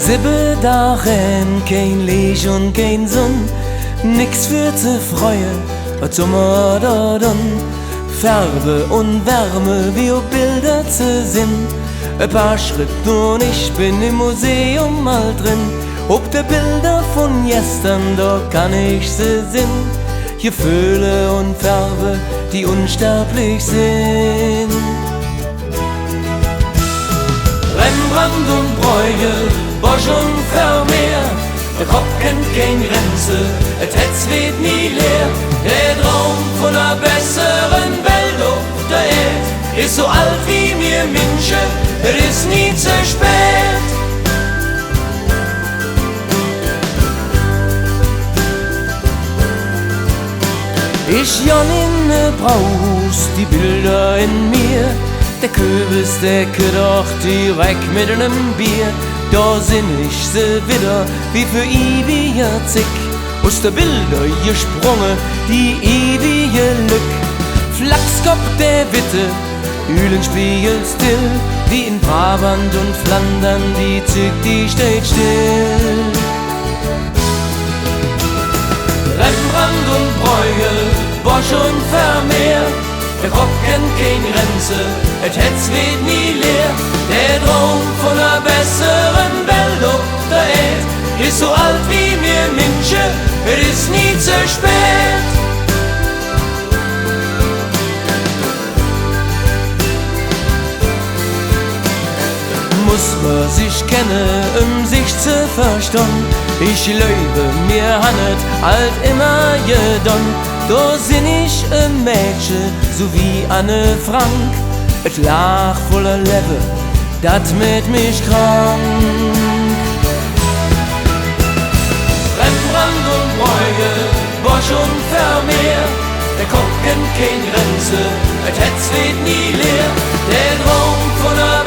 7 Dagen, kein Licht und kein Sonn, nix für zu freuen, was Sommer oder dann. Farbe und Wärme, wie auf Bilder zu sehen. Ein paar Schritte und ich bin im Museum mal drin. Ob der Bilder von gestern, da kann ich sie sehen. Gefühle und Farbe, die unsterblich sind. Rembrandt und Bruegel, Bosch und Vermeer, der Kopf kennt keine Grenze, et Herz wird nie leer. Der Traum von einer besseren Welt auf der Erde ist so alt wie mir Menschen, es ist nie zu spät. Ich jan in ne Braus, die Bilder in mir, der Kürbis, der doch direkt mit einem Bier. Da sinn ich se wieder, wie für ewiger Zick, aus der Bilder gesprungen, die ewige Lück. Flachskopf der Witte, Ülenspiegel still, wie in Brabant und Flandern, die Züg, die steht still. Rembrandt und Bruegel, Bosch und Vermeer, der Kopf kennt keine Grenze, et Herz wird nie leer. Der Traum von einer besseren Welt auf der Erde ist so alt wie mir Menschen, es ist nie zu spät. Muss man sich kennen, sich zu verstehen. Ich lebe mir hannet alt immer jedon. Da sinn ich ein Mädchen, so wie Anne Frank. Et lach voller Lebe, dat mit mich krank. Rembrandt und Bruegel, Bosch und Vermeer, der Kopf kennt keine Grenze, et Herz wird nie leer. Der Traum von einer